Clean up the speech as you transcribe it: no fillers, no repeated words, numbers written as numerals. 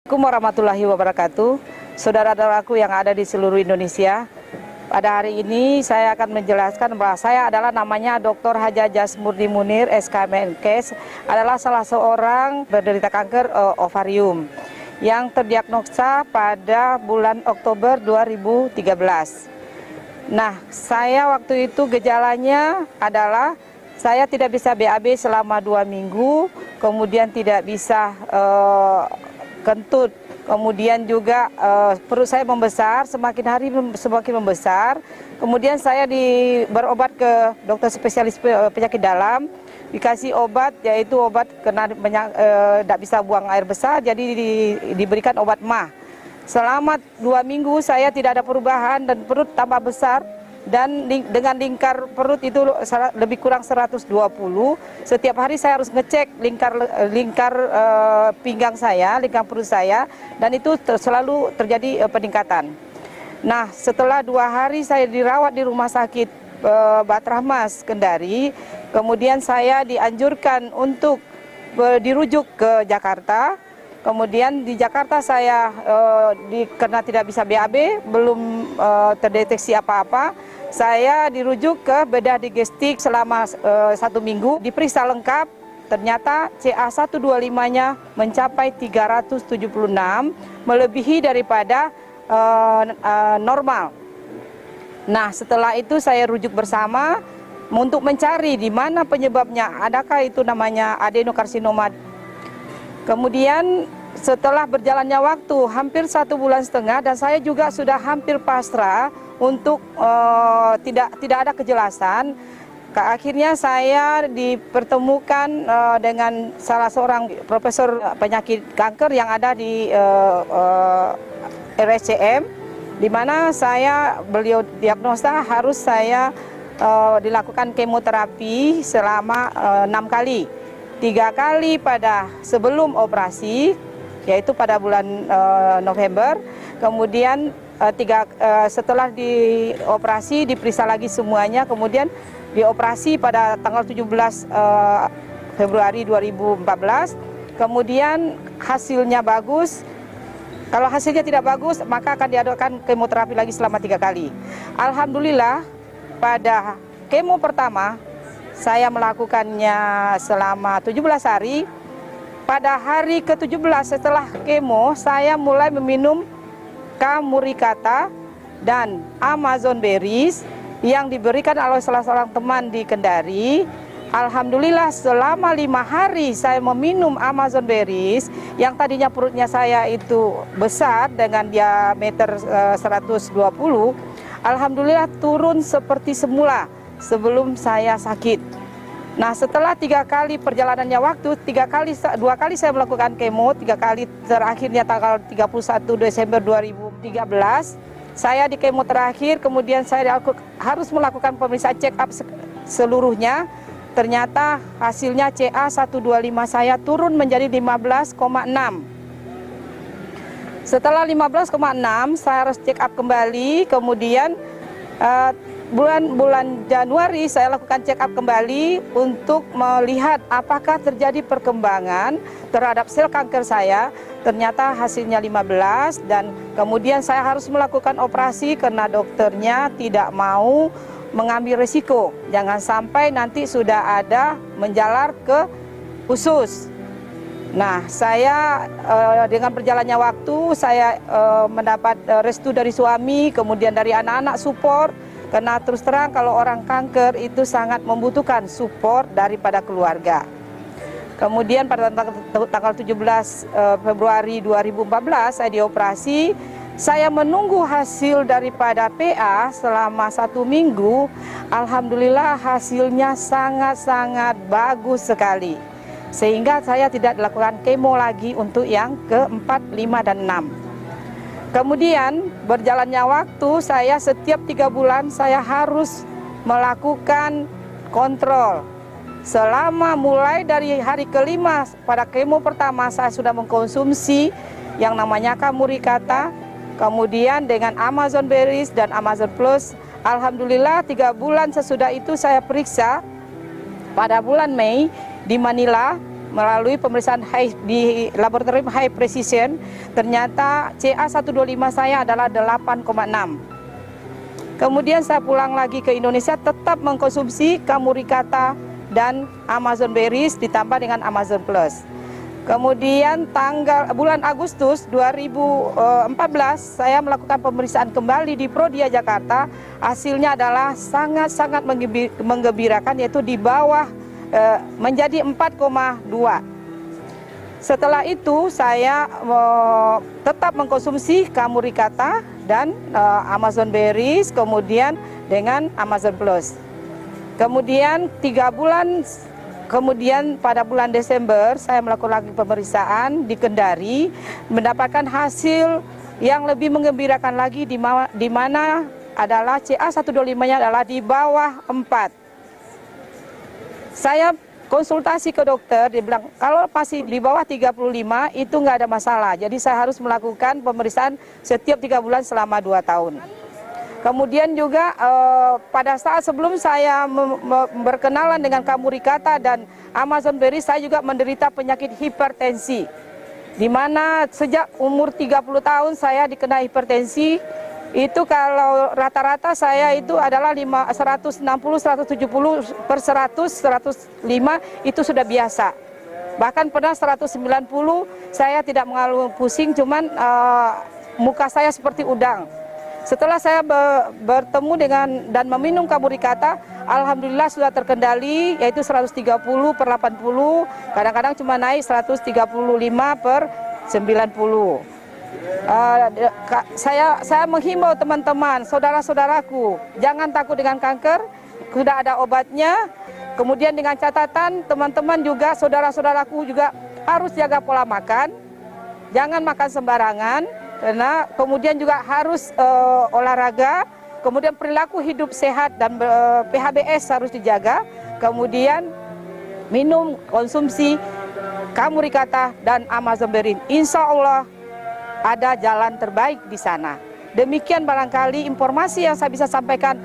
Assalamualaikum warahmatullahi wabarakatuh. Saudara-saudaraku yang ada di seluruh Indonesia, pada hari ini saya akan menjelaskan bahwa saya adalah namanya Dr. Haja Jasmurdi Munir, SK Menkes, adalah salah seorang penderita kanker ovarium yang terdiagnosa pada bulan Oktober 2013. Nah, saya waktu itu gejalanya adalah saya tidak bisa BAB selama 2 minggu, kemudian tidak bisa kentut, kemudian juga perut saya membesar, semakin hari semakin membesar. Kemudian saya berobat ke dokter spesialis penyakit dalam, dikasih obat, yaitu obat karena tidak bisa buang air besar, jadi diberikan obat MAH. Selama 2 minggu saya tidak ada perubahan dan perut tambah besar. Dan dengan lingkar perut itu lebih kurang 120. Setiap hari saya harus ngecek lingkar pinggang saya, lingkar perut saya, dan itu selalu terjadi peningkatan. Nah, setelah 2 hari saya dirawat di rumah sakit Batrahmas Kendari, kemudian saya dianjurkan untuk dirujuk ke Jakarta. Kemudian di Jakarta saya karena tidak bisa BAB, belum terdeteksi apa-apa, saya dirujuk ke bedah digestik selama 1 minggu, diperiksa lengkap, ternyata CA125-nya mencapai 376, melebihi daripada normal. Nah, setelah itu saya rujuk bersama untuk mencari di mana penyebabnya, adakah itu namanya adenokarsinoma. Kemudian setelah berjalannya waktu hampir 1,5 bulan dan saya juga sudah hampir pasrah untuk tidak ada kejelasan. Akhirnya saya dipertemukan dengan salah seorang profesor penyakit kanker yang ada di RSCM, di mana beliau diagnosa harus saya dilakukan kemoterapi selama 6 kali. 3 kali sebelum operasi, yaitu pada bulan November. Kemudian setelah dioperasi diperiksa lagi semuanya, kemudian dioperasi pada tanggal 17 Februari 2014. Kemudian hasilnya bagus. Kalau hasilnya tidak bagus, maka akan diadakan kemoterapi lagi selama 3 kali. Alhamdulillah, pada kemo pertama saya melakukannya selama 17 hari. Pada hari ke-17 setelah kemo, saya mulai meminum Camuricata dan Amazon Berries yang diberikan oleh salah seorang teman di Kendari. Alhamdulillah, selama 5 hari saya meminum Amazon Berries, yang tadinya perutnya saya itu besar dengan diameter 120, alhamdulillah turun seperti semula sebelum saya sakit. Nah, setelah 3 kali perjalanannya waktu, 2 kali saya melakukan kemo, 3 kali terakhirnya tanggal 31 Desember 2013, saya di kemo terakhir, kemudian saya harus melakukan pemeriksaan check up seluruhnya. Ternyata hasilnya CA125 saya turun menjadi 15,6. Setelah 15,6 saya harus check up kembali, kemudian bulan Januari saya lakukan check up kembali untuk melihat apakah terjadi perkembangan terhadap sel kanker saya. Ternyata hasilnya 15, dan kemudian saya harus melakukan operasi karena dokternya tidak mau mengambil risiko. Jangan sampai nanti sudah ada menjalar ke usus. Nah, saya dengan berjalannya waktu saya mendapat restu dari suami, kemudian dari anak-anak support. Karena terus terang kalau orang kanker itu sangat membutuhkan support daripada keluarga. Kemudian pada tanggal 17 Februari 2014 saya dioperasi. Saya menunggu hasil daripada PA selama 1 minggu. Alhamdulillah hasilnya sangat-sangat bagus sekali. Sehingga saya tidak dilakukan kemo lagi untuk yang ke-4, 5, dan 6. Kemudian berjalannya waktu, saya setiap 3 bulan saya harus melakukan kontrol. Selama mulai dari hari ke-5 pada kemo pertama saya sudah mengkonsumsi yang namanya Camuricata, kemudian dengan Amazon Berries dan Amazon Plus. Alhamdulillah 3 bulan sesudah itu saya periksa pada bulan Mei di Manila, melalui pemeriksaan di laboratorium high precision, ternyata CA125 saya adalah 8,6. Kemudian saya pulang lagi ke Indonesia, tetap mengkonsumsi Camuricata dan Amazon Berries ditambah dengan Amazon Plus. Kemudian bulan Agustus 2014 saya melakukan pemeriksaan kembali di Prodia Jakarta. Hasilnya adalah sangat-sangat menggembirakan, yaitu di bawah menjadi 4,2. Setelah itu saya tetap mengkonsumsi Camuricata dan Amazon Berries, kemudian dengan Amazon Plus. Kemudian 3 bulan kemudian pada bulan Desember saya melakukan lagi pemeriksaan di Kendari, mendapatkan hasil yang lebih menggembirakan lagi, di mana adalah CA125-nya adalah di bawah 4. Saya konsultasi ke dokter, dia bilang kalau masih di bawah 35 itu nggak ada masalah. Jadi saya harus melakukan pemeriksaan setiap 3 bulan selama 2 tahun. Kemudian juga pada saat sebelum saya berkenalan dengan Camuricata dan Amazon Berries, saya juga menderita penyakit hipertensi. Di mana sejak umur 30 tahun saya dikena hipertensi. Itu kalau rata-rata saya itu adalah 160, 170 per 100, 105 itu sudah biasa. Bahkan pernah 190 saya tidak mengalami pusing, cuman muka saya seperti udang. Setelah saya bertemu dengan dan meminum Camuricata, alhamdulillah sudah terkendali, yaitu 130 per 80, kadang-kadang cuma naik 135 per 90. Saya menghimbau teman-teman, saudara-saudaraku, jangan takut dengan kanker, sudah ada obatnya. Kemudian dengan catatan teman-teman juga, saudara-saudaraku juga harus jaga pola makan, jangan makan sembarangan, karena kemudian juga harus olahraga, kemudian perilaku hidup sehat dan PHBS harus dijaga, kemudian minum, konsumsi Camuricata dan Amazon Berries. Insya Allah ada jalan terbaik di sana. Demikian barangkali informasi yang saya bisa sampaikan.